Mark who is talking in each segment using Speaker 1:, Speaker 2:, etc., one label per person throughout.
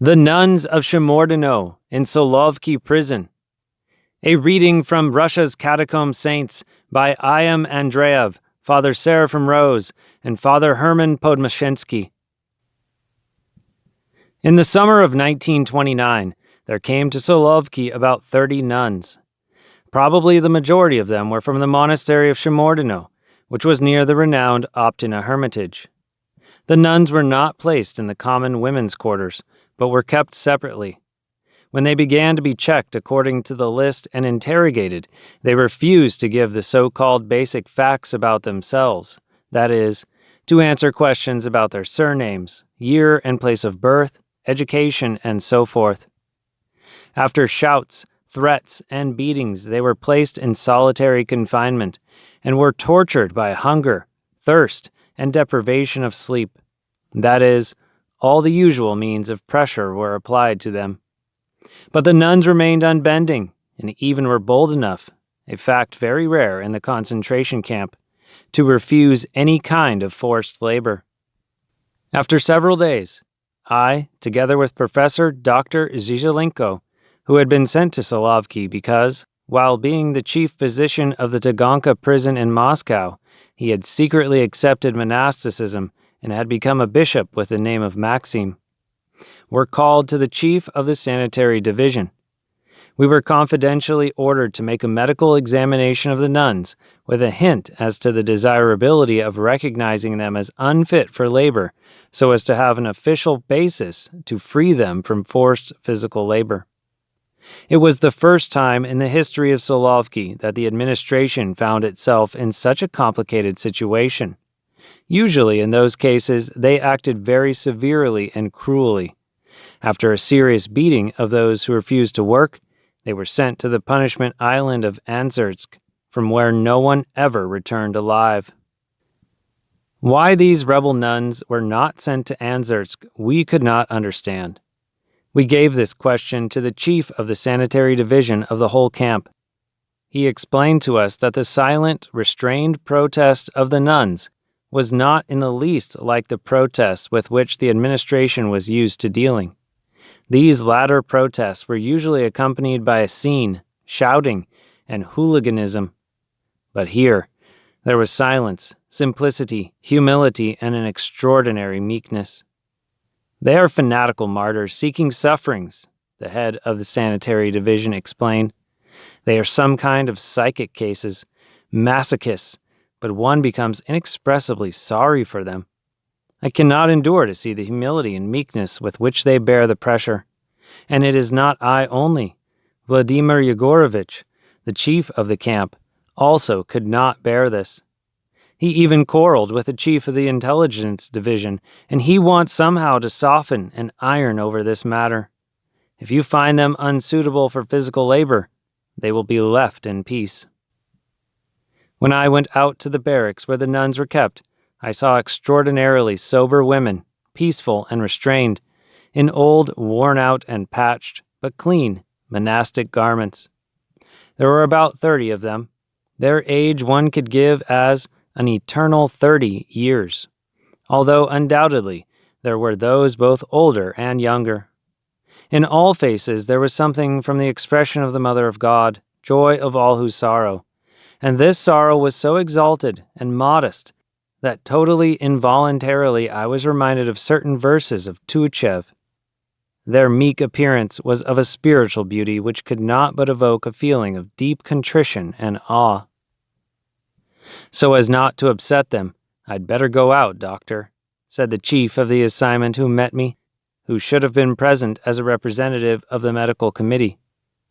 Speaker 1: The Nuns of Shamordino in Solovki Prison. A reading from Russia's Catacomb Saints by Andreyev, Father Seraphim Rose, and Father Herman Podmoshensky. In the summer of 1929, there came to Solovki about 30 nuns. Probably the majority of them were from the monastery of Shamordino, which was near the renowned Optina hermitage. The nuns were not placed in the common women's quarters, but were kept separately. When they began to be checked according to the list and interrogated, they refused to give the so-called basic facts about themselves, that is, to answer questions about their surnames, year and place of birth, education, and so forth. After shouts, threats, and beatings, they were placed in solitary confinement and were tortured by hunger, thirst, and deprivation of sleep. That is, all the usual means of pressure were applied to them. But the nuns remained unbending, and even were bold enough, a fact very rare in the concentration camp, to refuse any kind of forced labor. After several days, I, together with Professor Dr. Zizhelenko, who had been sent to Solovki because, while being the chief physician of the Taganka prison in Moscow, he had secretly accepted monasticism and had become a bishop with the name of Maxim, were called to the chief of the sanitary division. We were confidentially ordered to make a medical examination of the nuns with a hint as to the desirability of recognizing them as unfit for labor so as to have an official basis to free them from forced physical labor. It was the first time in the history of Solovki that the administration found itself in such a complicated situation. Usually, in those cases, they acted very severely and cruelly. After a serious beating of those who refused to work, they were sent to the punishment island of Anzursk, from where no one ever returned alive. Why these rebel nuns were not sent to Anzursk, we could not understand. We gave this question to the chief of the sanitary division of the whole camp. He explained to us that the silent, restrained protest of the nuns was not in the least like the protests with which the administration was used to dealing. These latter protests were usually accompanied by a scene, shouting, and hooliganism. But here, there was silence, simplicity, humility, and an extraordinary meekness. They are fanatical martyrs seeking sufferings, the head of the sanitary division explained. They are some kind of psychic cases, masochists, but one becomes inexpressibly sorry for them. I cannot endure to see the humility and meekness with which they bear the pressure. And it is not I only. Vladimir Yegorovitch, the chief of the camp, also could not bear this. He even quarreled with the chief of the intelligence division, and he wants somehow to soften and iron over this matter. If you find them unsuitable for physical labor, they will be left in peace. When I went out to the barracks where the nuns were kept, I saw extraordinarily sober women, peaceful and restrained, in old, worn-out and patched, but clean, monastic garments. There were about 30 of them. Their age one could give as an eternal 30 years, although undoubtedly there were those both older and younger. In all faces there was something from the expression of the Mother of God, joy of all who sorrow, and this sorrow was so exalted and modest that totally involuntarily I was reminded of certain verses of Tuchev. Their meek appearance was of a spiritual beauty which could not but evoke a feeling of deep contrition and awe. So as not to upset them, I'd better go out, doctor, said the chief of the assignment who met me, who should have been present as a representative of the medical committee.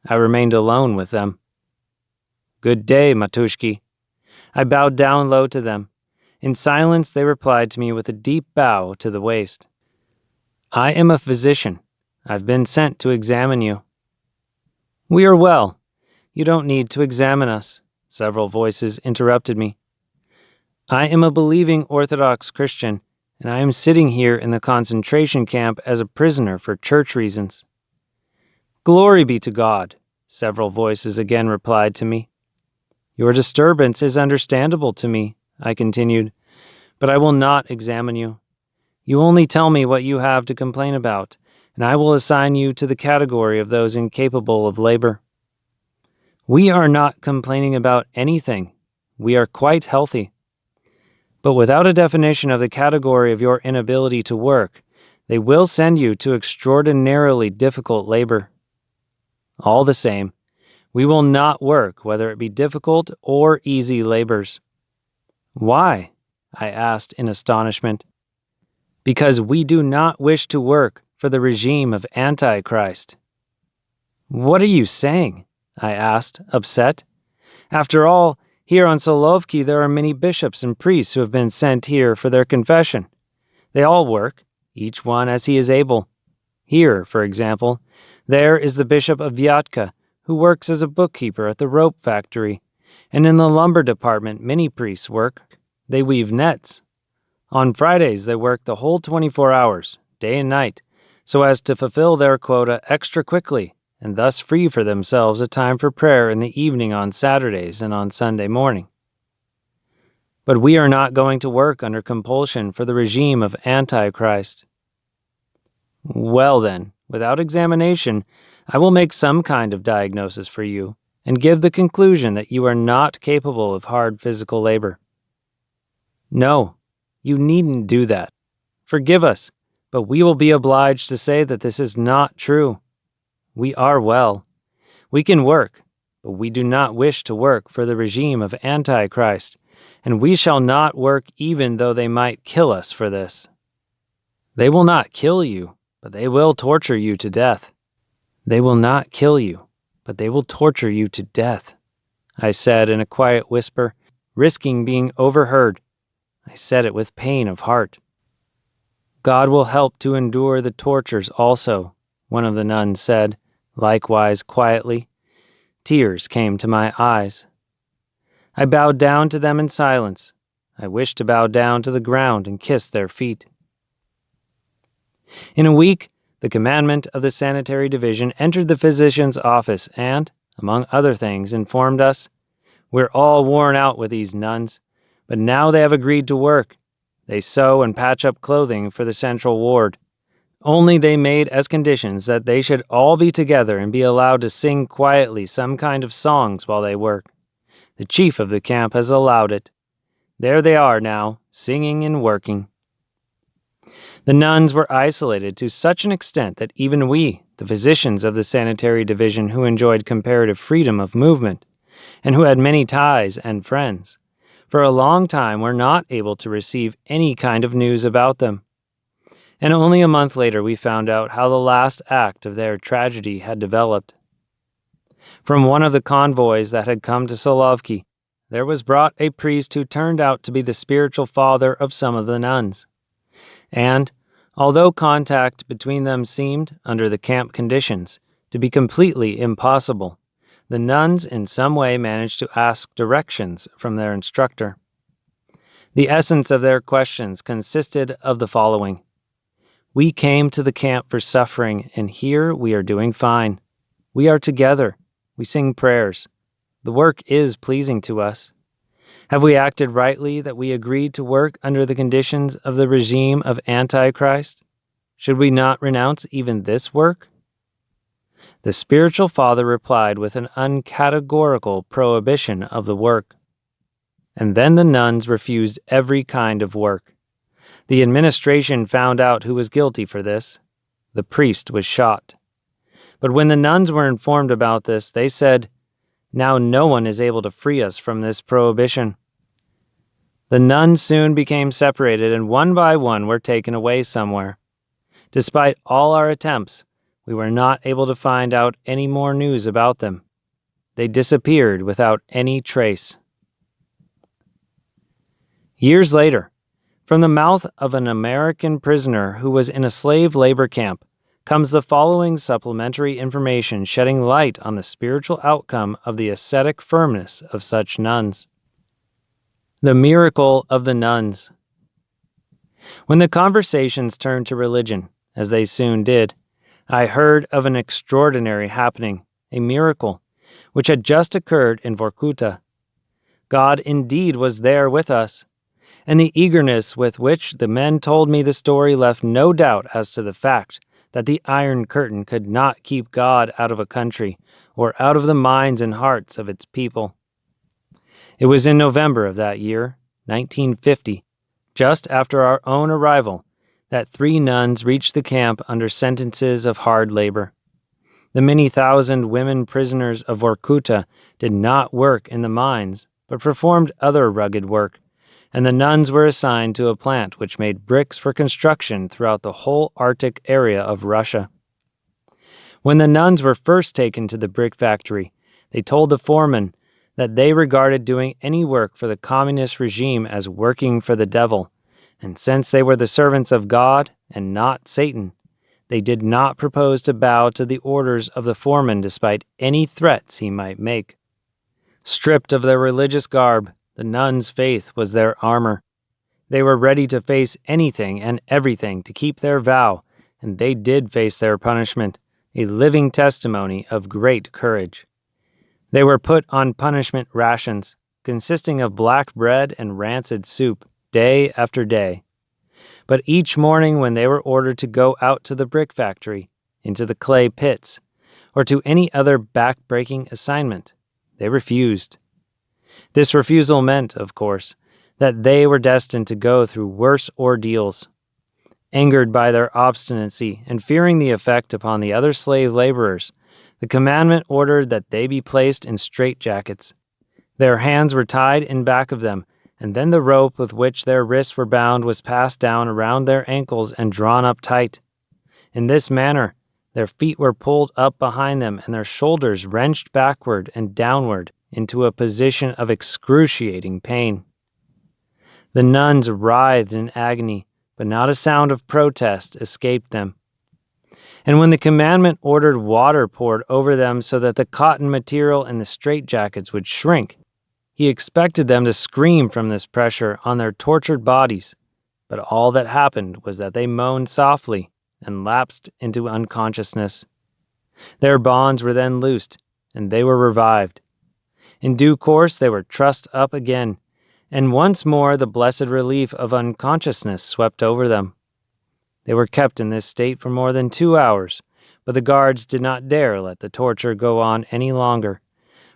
Speaker 1: I remained alone with them. Good day, Matushki. I bowed down low to them. In silence they replied to me with a deep bow to the waist. I am a physician. I've been sent to examine you. We are well. You don't need to examine us, several voices interrupted me. I am a believing Orthodox Christian, and I am sitting here in the concentration camp as a prisoner for church reasons. Glory be to God, several voices again replied to me. Your disturbance is understandable to me, I continued, but I will not examine you. You only tell me what you have to complain about, and I will assign you to the category of those incapable of labor. We are not complaining about anything. We are quite healthy. But without a definition of the category of your inability to work, they will send you to extraordinarily difficult labor. All the same, we will not work, whether it be difficult or easy labors. Why? I asked in astonishment. Because we do not wish to work for the regime of Antichrist. What are you saying? I asked, upset. After all, here on Solovki there are many bishops and priests who have been sent here for their confession. They all work, each one as he is able. Here, for example, there is the Bishop of Vyatka, who works as a bookkeeper at the rope factory, and in the lumber department many priests work. They weave nets. On Fridays they work the whole 24 hours, day and night, so as to fulfill their quota extra quickly, and thus free for themselves a time for prayer in the evening on Saturdays and on Sunday morning. But we are not going to work under compulsion for the regime of Antichrist. Well then, without examination, I will make some kind of diagnosis for you, and give the conclusion that you are not capable of hard physical labor. No, you needn't do that. Forgive us, but we will be obliged to say that this is not true. We are well. We can work, but we do not wish to work for the regime of Antichrist, and we shall not work even though they might kill us for this. They will not kill you, but they will torture you to death. They will not kill you, but they will torture you to death, I said in a quiet whisper, risking being overheard. I said it with pain of heart. God will help to endure the tortures also, one of the nuns said, likewise quietly. Tears came to my eyes. I bowed down to them in silence. I wished to bow down to the ground and kiss their feet. In a week, the commandant of the sanitary division entered the physician's office and, among other things, informed us, "We're all worn out with these nuns, but now they have agreed to work. They sew and patch up clothing for the central ward. Only they made as conditions that they should all be together and be allowed to sing quietly some kind of songs while they work. The chief of the camp has allowed it. There they are now, singing and working." The nuns were isolated to such an extent that even we, the physicians of the sanitary division who enjoyed comparative freedom of movement, and who had many ties and friends, for a long time were not able to receive any kind of news about them. And only a month later we found out how the last act of their tragedy had developed. From one of the convoys that had come to Solovki, there was brought a priest who turned out to be the spiritual father of some of the nuns. And, although contact between them seemed, under the camp conditions, to be completely impossible, the nuns in some way managed to ask directions from their instructor. The essence of their questions consisted of the following: "We came to the camp for suffering, and here we are doing fine. We are together. We sing prayers. The work is pleasing to us. Have we acted rightly that we agreed to work under the conditions of the regime of Antichrist? Should we not renounce even this work?" The spiritual father replied with an uncategorical prohibition of the work. And then the nuns refused every kind of work. The administration found out who was guilty for this. The priest was shot. But when the nuns were informed about this, they said, "Now no one is able to free us from this prohibition." The nuns soon became separated and one by one were taken away somewhere. Despite all our attempts, we were not able to find out any more news about them. They disappeared without any trace. Years later, from the mouth of an American prisoner who was in a slave labor camp, comes the following supplementary information shedding light on the spiritual outcome of the ascetic firmness of such nuns. The miracle of the nuns. When the conversations turned to religion, as they soon did, I heard of an extraordinary happening, a miracle, which had just occurred in Vorkuta. God indeed was there with us, and the eagerness with which the men told me the story left no doubt as to the fact that the Iron Curtain could not keep God out of a country or out of the minds and hearts of its people. It was in November of that year, 1950, just after our own arrival, that 3 nuns reached the camp under sentences of hard labor. The many thousand women prisoners of Vorkuta did not work in the mines, but performed other rugged work, and the nuns were assigned to a plant which made bricks for construction throughout the whole Arctic area of Russia. When the nuns were first taken to the brick factory, they told the foreman that they regarded doing any work for the communist regime as working for the devil, and since they were the servants of God and not Satan, they did not propose to bow to the orders of the foreman despite any threats he might make. Stripped of their religious garb, the nuns' faith was their armor. They were ready to face anything and everything to keep their vow, and they did face their punishment, a living testimony of great courage. They were put on punishment rations, consisting of black bread and rancid soup, day after day. But each morning when they were ordered to go out to the brick factory, into the clay pits, or to any other back-breaking assignment, they refused. This refusal meant, of course, that they were destined to go through worse ordeals. Angered by their obstinacy and fearing the effect upon the other slave laborers, the commandment ordered that they be placed in straitjackets. Their hands were tied in back of them, and then the rope with which their wrists were bound was passed down around their ankles and drawn up tight. In this manner, their feet were pulled up behind them and their shoulders wrenched backward and downward into a position of excruciating pain. The nuns writhed in agony, but not a sound of protest escaped them. And when the commandment ordered water poured over them so that the cotton material in the straitjackets would shrink, he expected them to scream from this pressure on their tortured bodies, but all that happened was that they moaned softly and lapsed into unconsciousness. Their bonds were then loosed, and they were revived. In due course they were trussed up again, and once more the blessed relief of unconsciousness swept over them. They were kept in this state for more than 2 hours, but the guards did not dare let the torture go on any longer,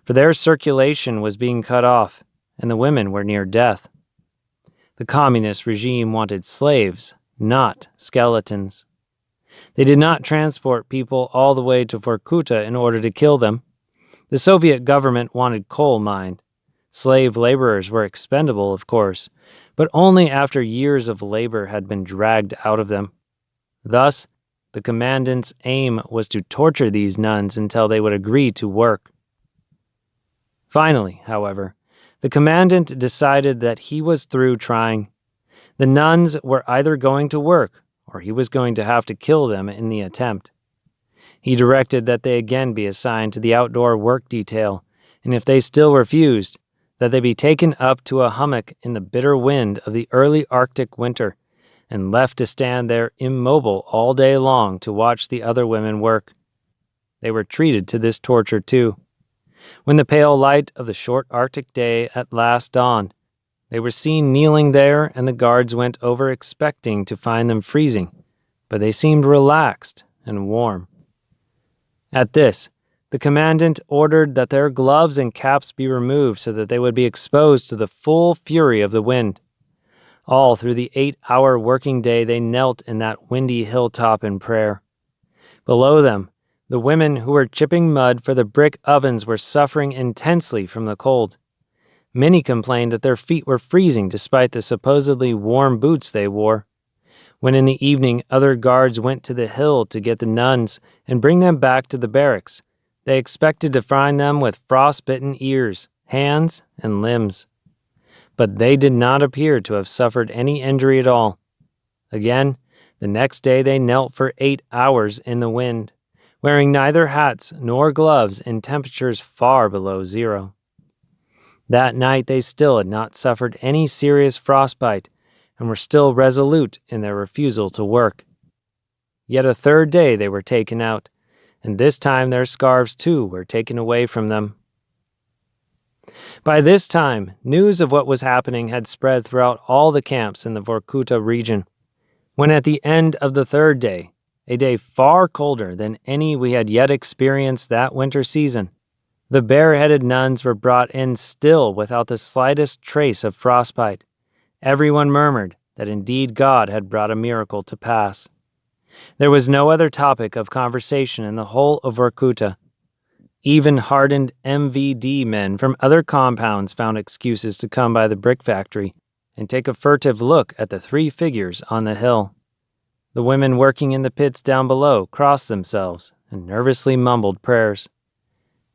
Speaker 1: for their circulation was being cut off, and the women were near death. The communist regime wanted slaves, not skeletons. They did not transport people all the way to Vorkuta in order to kill them. The Soviet government wanted coal mined. Slave laborers were expendable, of course, but only after years of labor had been dragged out of them. Thus, the commandant's aim was to torture these nuns until they would agree to work. Finally, however, the commandant decided that he was through trying. The nuns were either going to work, or he was going to have to kill them in the attempt. He directed that they again be assigned to the outdoor work detail, and if they still refused, that they be taken up to a hummock in the bitter wind of the early Arctic winter, and left to stand there immobile all day long to watch the other women work. They were treated to this torture too. When the pale light of the short Arctic day at last dawned, they were seen kneeling there, and the guards went over expecting to find them freezing, but they seemed relaxed and warm. At this, the commandant ordered that their gloves and caps be removed so that they would be exposed to the full fury of the wind. All through the 8-hour working day they knelt in that windy hilltop in prayer. Below them, the women who were chipping mud for the brick ovens were suffering intensely from the cold. Many complained that their feet were freezing despite the supposedly warm boots they wore. When in the evening other guards went to the hill to get the nuns and bring them back to the barracks, they expected to find them with frostbitten ears, hands, and limbs. But they did not appear to have suffered any injury at all. Again, the next day they knelt for 8 hours in the wind, wearing neither hats nor gloves in temperatures far below zero. That night they still had not suffered any serious frostbite and were still resolute in their refusal to work. Yet a third day they were taken out, and this time their scarves too were taken away from them. By this time, news of what was happening had spread throughout all the camps in the Vorkuta region. When at the end of the third day, a day far colder than any we had yet experienced that winter season. The bare-headed nuns were brought in still without the slightest trace of frostbite. Everyone murmured that indeed God had brought a miracle to pass. There was no other topic of conversation in the whole of Vorkuta. Even hardened MVD men from other compounds found excuses to come by the brick factory and take a furtive look at the three figures on the hill. The women working in the pits down below crossed themselves and nervously mumbled prayers.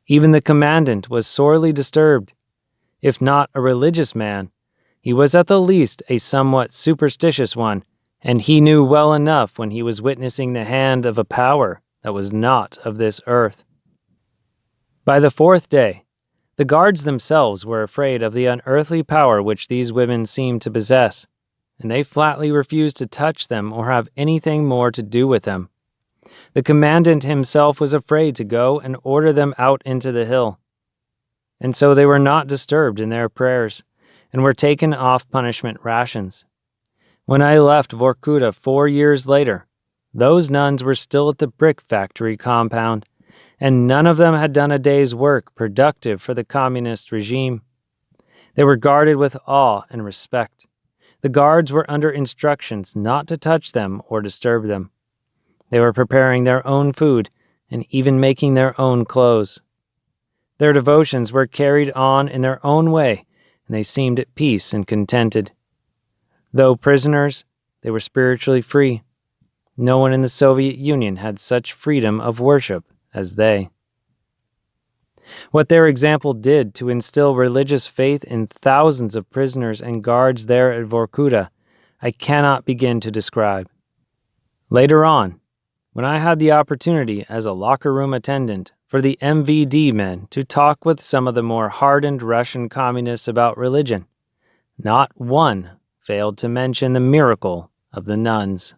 Speaker 1: Even the commandant was sorely disturbed. If not a religious man, he was at the least a somewhat superstitious one, and he knew well enough when he was witnessing the hand of a power that was not of this earth. By the fourth day, the guards themselves were afraid of the unearthly power which these women seemed to possess, and they flatly refused to touch them or have anything more to do with them. The commandant himself was afraid to go and order them out into the hill. And so they were not disturbed in their prayers, and were taken off punishment rations. When I left Vorkuta 4 years later, those nuns were still at the brick factory compound, and none of them had done a day's work productive for the communist regime. They were guarded with awe and respect. The guards were under instructions not to touch them or disturb them. They were preparing their own food and even making their own clothes. Their devotions were carried on in their own way, and they seemed at peace and contented. Though prisoners, they were spiritually free. No one in the Soviet Union had such freedom of worship as they. What their example did to instill religious faith in thousands of prisoners and guards there at Vorkuta, I cannot begin to describe. Later on, when I had the opportunity as a locker room attendant for the MVD men to talk with some of the more hardened Russian communists about religion, not one failed to mention the miracle of the nuns.